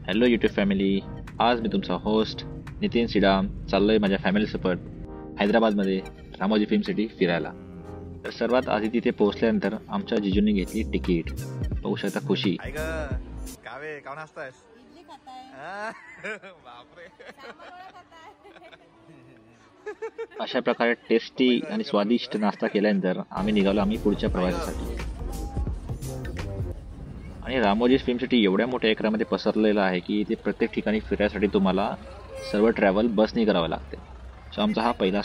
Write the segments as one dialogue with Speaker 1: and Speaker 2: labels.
Speaker 1: Hello YouTube family. आज मी तुमचा host Nitin Sidam चाललोय माझ्या फॅमिलीसोबत हैदराबादमध्ये रामोजी फिल्म सिटी फिरायला. तर सर्वात आधी तिथे पोहोचल्यानंतर आमच्या जिजूंनी घेतली तिकीट. बघू शकता खुशी. अशा प्रकारे टेस्टी आणि स्वादिष्ट नाश्ता केल्यानंतर आम्ही निघालो पुढच्या प्रवासासाठी. आणि रामोजी फिल्म सिटी एवढ्या मोठ्या एकरामध्ये पसरलेला आहे की इथे प्रत्येक ठिकाणी फिरायसाठी तुम्हाला सर्व ट्रॅव्हल बसनी करावं लागते. सो आमचा हा पहिला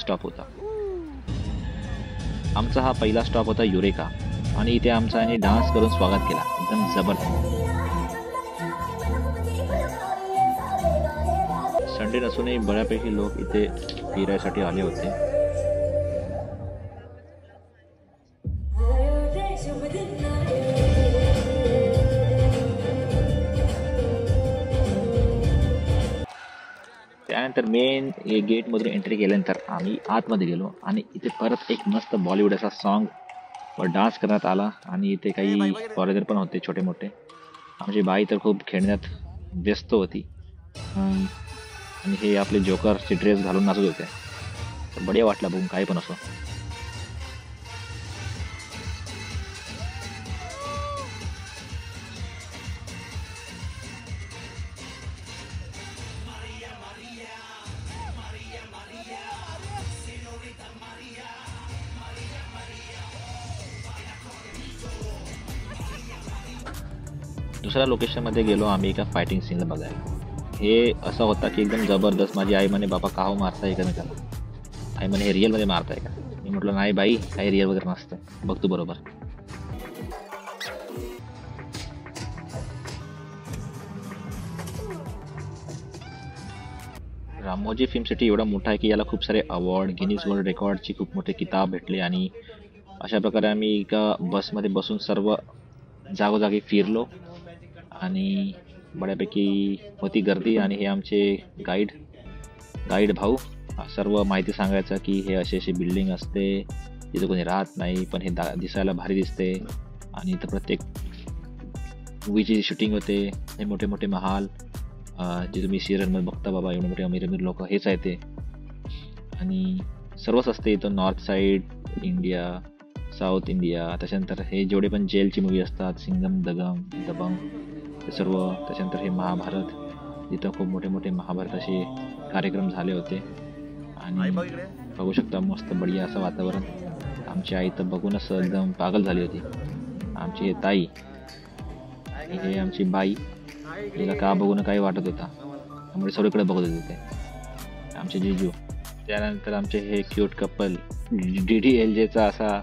Speaker 1: स्टॉप होता युरेका. आणि इथे आमचा आणि डान्स करून स्वागत केला, एकदम जबरदस्त. संडे नसूनही बऱ्यापैकी लोक इथे फिरायसाठी आले होते. त्यानंतर मेन गेटमधून एंट्री केल्यानंतर आम्ही आतमध्ये गेलो आणि इथे परत एक मस्त बॉलिवूड असा सॉन्ग व डान्स करण्यात आला. आणि इथे काही फॉरेनर पण होते छोटे मोठे. आमची बाई तर खूप खेळण्यात व्यस्त होती आणि हे आपले जोकरचे ड्रेस घालून नाचत होते. तर बढिया वाटला बघून, काही पण असो. दुसऱ्या लोकेशनमध्ये गेलो आम्ही एका फायटिंग सीनला बघायला. हे असं होता की एकदम जबरदस्त. माझी आई म्हणे, बाबा का हो मारताय का मी त्याला. आई म्हणे, हे रिअलमध्ये मारताय का. मी म्हटलं नाही बाई, काही रिअल वगैरे नसतं, बघ तू बरोबर. रामोजी फिल्म सिटी एवढा मोठा आहे की याला खूप सारे अवॉर्ड, गिनीज वर्ल्ड रेकॉर्डची खूप मोठे किताब भेटले. आणि अशा प्रकारे आम्ही एका बसमध्ये बसून सर्व जागोजागी फिरलो आणि बऱ्यापैकी होती गर्दी. आणि हे आमचे गाईड भाऊ सर्व माहिती सांगायचं की हे अशी बिल्डिंग असते, तिथे कोणी राहत नाही, पण हे दिसायला भारी दिसते. आणि इथं प्रत्येक मूवीची शूटिंग होते. हे मोठे मोठे महाल जे तुम्ही सिरियलमध्ये बघता बाबा, एवढे मोठे अमीर लोक हेच आहे ते. आणि सर्वच असते इथं, north side India, south India. त्याच्यानंतर हे जेवढे पण जेलची मूवी असतात, सिंगम, दबंग ते सर्व. त्याच्यानंतर हे महाभारत, जिथं खूप मोठे मोठे महाभारत असे कार्यक्रम झाले होते. आणि बघू शकता मस्त बढिया असं वातावरण. आमची आई तर बघूनच एकदम पागल झाली होती. आमची हे ताई, हे आमची बाई, हिला का बघून काही वाटत होता, त्यामुळे सगळीकडे बघत होते आमचे जिजू. त्यानंतर आमचे हे क्यूट कपल DDLJचा असा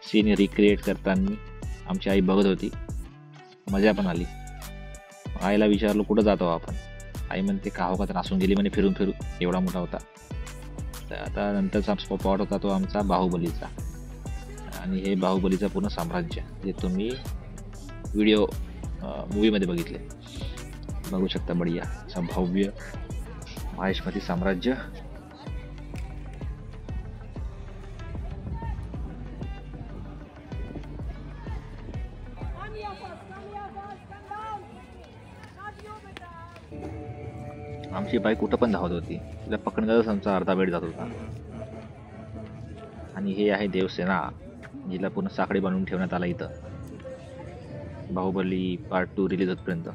Speaker 1: सीन रिक्रिएट करताना आमची आई बघत होती. मजा पण आली. आईला विचारलो कुठं जातो आपण. आई म्हणते का हो का, तर असून गेली म्हणे फिरून एवढा मोठा होता. तर आता नंतरचा स्पॉट होता तो आमचा बाहुबलीचा. आणि हे बाहुबलीचं पूर्ण साम्राज्य जे तुम्ही व्हिडिओ मूवीमध्ये बघितले. बघू शकता बढिया असं भव्य महेशमती साम्राज्य. आमची बाई कुठं पण धावत होती, तिला पकडण्याचाच आमचा अर्धा वेळ जात होता. आणि हे आहे देवसेना, जिला पूर्ण साखळी बांधून ठेवण्यात आला इथं बाहुबली पार्ट 2 रिलीज होतपर्यंत.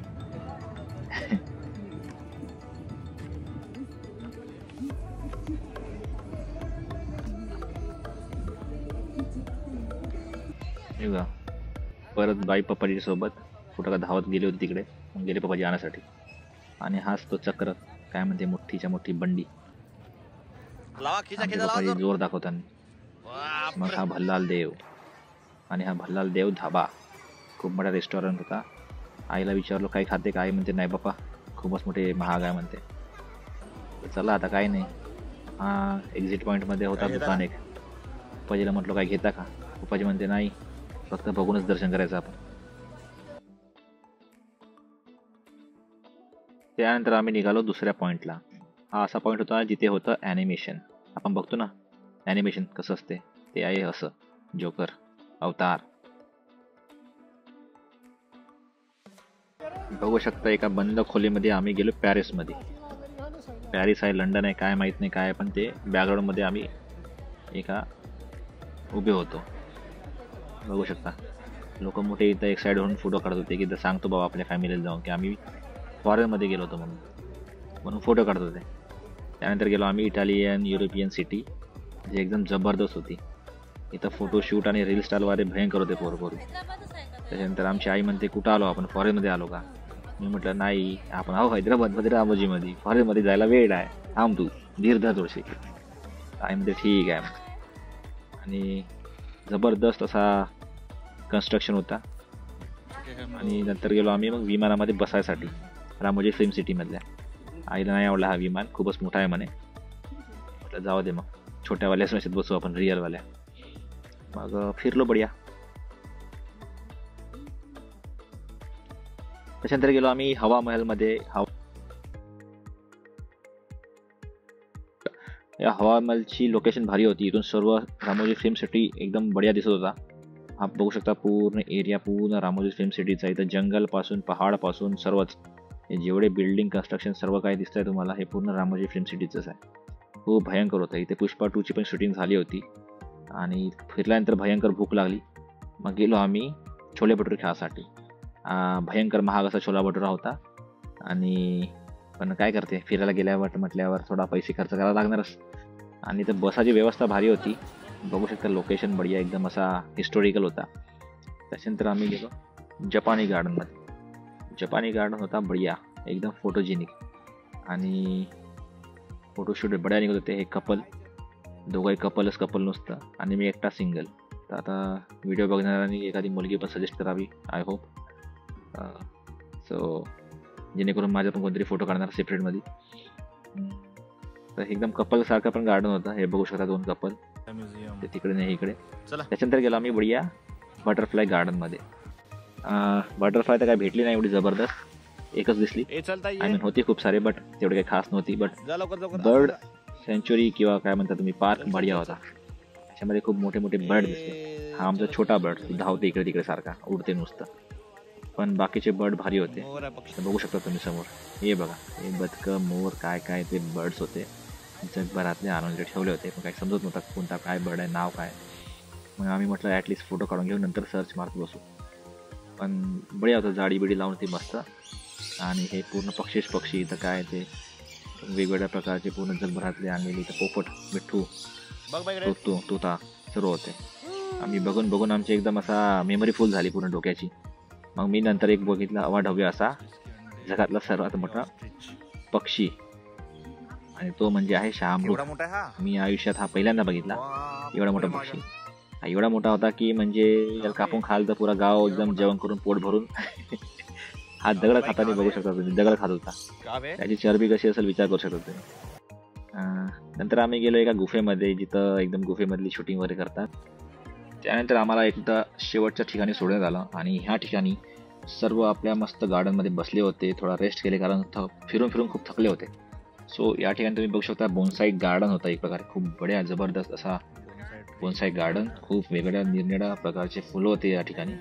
Speaker 1: परत बाई पप्पाजी सोबत कुठं का धावत गेली होती तिकडे, मग गेले पप्पाजी आणण्यासाठी. आणि हाच तो चक्र, काय म्हणते, मोठीच्या मोठी बंडी. पप्पाजी जोर दाखवताना. मग हा भल्लाल देव. आणि हा भल्लाल देव धाबा खूप मोठा रेस्टॉरंट होता. आईला विचारलो काही खाते का. आई म्हणते नाही बाप्पा, खूपच मोठे महाग आहे म्हणते. चला आता काय नाही. हा एक्झिट पॉईंटमध्ये होता दुकान एक. पप्पाजीला म्हटलं काय घेता का. पप्पाजी म्हणते नाही, फक्त बघूनच दर्शन करायचं आपण. त्यानंतर आम्ही निघालो दुसऱ्या पॉईंटला. हा असा पॉईंट होता जिथे होतं ॲनिमेशन. आपण बघतो ना ॲनिमेशन कसं असते, ते आहे असं जोकर अवतार. बघू शकता एका बंद खोलीमध्ये आम्ही गेलो पॅरिसमध्ये. पॅरिस आहे लंडन आहे काय माहीत नाही काय, पण ते बॅकग्राऊंडमध्ये आम्ही एका उभे होतो. बघू शकता लोक मोठे इथं एक साईड होऊन फोटो काढत होते की इथं सांगतो बाबा आपल्या फॅमिलीला जाऊन की आम्ही फॉरेनमध्ये गेलो होतो म्हणून फोटो काढत होते. त्यानंतर गेलो आम्ही इटालियन युरोपियन सिटी, जी एकदम जबरदस्त होती. इथं फोटोशूट आणि रील स्टाईलवाले भयंकर होते पोरं. त्याच्यानंतर आमची आई म्हणते कुठं आलो आपण, फॉरेनमध्ये आलो का? मी म्हटलं नाही, आपण आहो हैदराबादमध्ये रामोजीमध्ये, फॉरेनमध्ये जायला वेळ आहे, थांब तू धीर धर थोडीशी. आई म्हणते ठीक आहे. आणि जबरदस्त असा कन्स्ट्रक्शन होता. आणि नंतर गेलो आम्ही मग विमानामध्ये बसायसाठी रामोजी फिल्म सिटीमधल्या. आईला नाही आवडला हा विमान, खूपच मोठा आहे म्हणे. म्हटलं जाऊ दे मग छोट्यावाल्या सुरक्षित बसू आपण रिअलवाल्या. मग फिरलो बढिया. त्याच्यानंतर गेलो आम्ही हवा महलमध्ये. या हवा महलची लोकेशन भारी होती. इथून सर्व रामोजी फिल्म सिटी एकदम बढिया दिसत होता. हा बघू शकता पूर्ण एरिया पूर्ण रामोजी फिल्म सिटीचा. इथं जंगल पासून पहाड पासून सर्वच जेवढे बिल्डिंग कन्स्ट्रक्शन सर्व काय दिसतंय तुम्हाला हे पूर्ण रामोजी फिल्म सिटीचंच आहे. खूप भयंकर होतं. इथे पुष्पा 2ची पण शूटिंग झाली होती. आणि फिरल्यानंतर भयंकर भूक लागली. मग गेलो आम्ही छोले भटुरे खाण्यासाठी. भयंकर महाग असा छोला भटुरा होता. आणि पण काय करते फिरायला गेल्यावर म्हटल्यावर थोडा पैसे खर्च करायला लागणारच. आणि तर बसाची व्यवस्था भारी होती. बघू शकता लोकेशन बढिया एकदम असा हिस्टोरिकल होता. त्याच्यानंतर आम्ही गेलो जपानी गार्डनमध्ये. जपानी गार्डन होता बढिया एकदम फोटोजेनिक आणि फोटोशूट बढिया निघत होते. हे कपल दोघंही कपल नुसतं आणि मी एकटा सिंगल. तर आता व्हिडिओ बघणाऱ्यांनी एखादी मुलगी पण सजेस्ट करावी आय होप. सो जेणेकरून माझ्या पण कोणतरी फोटो काढणार सेपरेटमध्ये. तर एकदम कपलसारखं पण गार्डन होतं. हे बघू शकता 2 कपल ते तिकडे नाही इकडे. त्याच्यानंतर गेलो आम्ही बढिया बटरफ्लाय गार्डनमध्ये. बटरफ्लाय तर काय भेटली नाही एवढी जबरदस्त, एकच दिसली. आय मीन होती खूप सारे बट तेवढे काही खास नव्हती. बट बर्ड सेंच्युरी किंवा काय म्हणता तुम्ही पार्क बढिया होता. त्याच्यामध्ये खूप मोठे मोठे बर्ड दिसले. हा आमचा छोटा बर्ड धावते इकडे तिकडे सारखा उडते नुसतं, पण बाकीचे बर्ड भारी होते. बघू शकता तुम्ही समोर. हे बघा हे बदकं मोर काय काय ते बर्ड्स होते. जगभरातले आणून ठेवले होते पण काही समजत नव्हता कोणता काय बर्ड आहे नाव काय. मग आम्ही म्हटलं ॲटलिस्ट फोटो काढून घेऊ नंतर सर्च मारत बसू. पण बढिया होतं जाडी बिडी लावून ती मस्त. आणि हे पूर्ण पक्षी इथं काय ते वेगवेगळ्या प्रकारचे पूर्ण जगभरातले आणलेले इथं पोपट मिठ्ठू तोता सर्व होते. आम्ही बघून आमची एकदम असा मेमरी फुल झाली पूर्ण डोक्याची. मग मी नंतर एक बघितला अवाढव्य असा जगातला सर्वात मोठा पक्षी आणि तो म्हणजे आहे शहामृग. मी आयुष्यात हा पहिल्यांदा बघितला एवढा मोठा पक्षी. हा एवढा मोठा होता की म्हणजे याला कापून खाल तर पुरा गाव एकदम जेवण करून पोट भरून हा दगड खाताना बघू शकता तुम्ही. दगड खात होता. त्याची चरबी कशी असेल विचार करू शकता तुम्ही. नंतर आम्ही गेलो एका गुफेमध्ये जिथं एकदम गुफेमधली शूटिंग वगैरे करतात. त्यानंतर आम्हाला एकदा शेवटच्या ठिकाणी सोडण्यात आलं आणि ह्या ठिकाणी सर्व आपल्या मस्त गार्डनमध्ये बसले होते. थोडा रेस्ट केले कारण फिरून खूप थकले होते. सो या ठिकाणी तुम्ही बघू शकता बोनसाई गार्डन होता एक प्रकारे. खूप बढिया जबरदस्त असा बोनसाई गार्डन. खूप वेगळ्या निरनिळ्या प्रकारचे फुलं होते या ठिकाणी.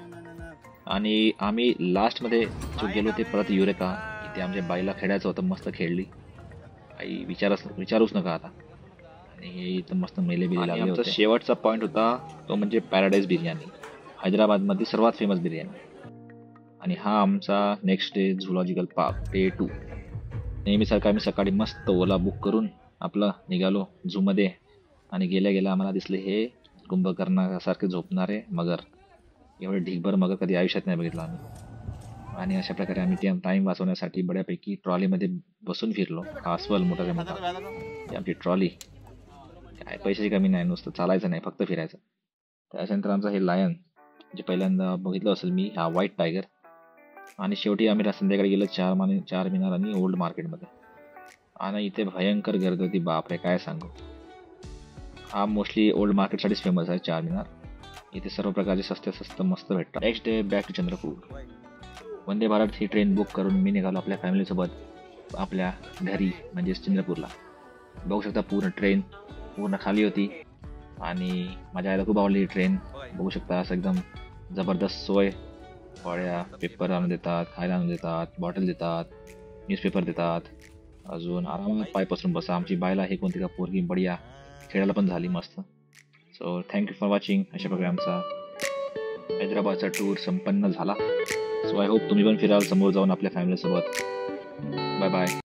Speaker 1: आणि आम्ही लास्टमध्ये जो गेलो ते परत युरेका. इथे आमच्या बाईला खेळायचं होतं. मस्त खेळली आई विचारूच नका आता. आणि हे इथं मस्त मेले बिले लागले होते. शेवटचा पॉईंट होता तो म्हणजे पॅराडाईज बिर्याणी, हैदराबादमधली सर्वात फेमस बिर्याणी. आणि हा आमचा next day zoological park day 2. नेहमीसारखं आम्ही सकाळी मस्त ओला बुक करून आपलं निघालो झूमध्ये. आणि गेल्या आम्हाला दिसले हे कुंभकर्णासारखे झोपणारे मगर. एवढे ढिगभर मगर कधी आयुष्यात नाही बघितलं आम्ही. आणि अशा प्रकारे आम्ही त्या टाईम वाचवण्यासाठी बऱ्यापैकी ट्रॉलीमध्ये बसून फिरलो. हा अस्वल मोठा मोठा आमची ट्रॉली. काय पैशाची कमी नाही, नुसतं चालायचं नाही फक्त फिरायचं. त्याच्यानंतर आमचं हे लायन जे पहिल्यांदा बघितलं असेल मी, हा व्हाईट टायगर. आणि शेवटी आम्ही संध्याकाळी गेलो चार मिनार आणि ओल्ड मार्केटमध्ये. आणि इथे भयंकर गर्दी होती बापरे काय सांगू. हा मोस्टली ओल्ड मार्केटसाठीच फेमस आहे चार मिनार. इथे सर्व प्रकारचे स्वस्त मस्त भेटतात. Next day back to Chandrapur. Vande Bharat ही ट्रेन बुक करून मी निघालो आपल्या फॅमिलीसोबत आपल्या घरी म्हणजेच चंद्रपूरला. बघू शकता पूर्ण ट्रेन पूर्ण खाली होती. आणि माझ्या आईला खूप आवडली ही ट्रेन. बघू शकता असं एकदम जबरदस्त सोय फळ्या पेपर आणून देतात, खायला आणून देतात, बॉटल देतात, न्यूजपेपर देतात. अजून आरामात पाय पसरून बसा. आमची बायला हे कोणती का पोरगी बढिया खेळायला पण झाली मस्त. So thank you for watching. अशा प्रकारे आमचा हैदराबादचा टूर संपन्न झाला. सो आय होप तुम्ही पण फिराल समोर जाऊन आपल्या फॅमिलीसोबत. Bye bye.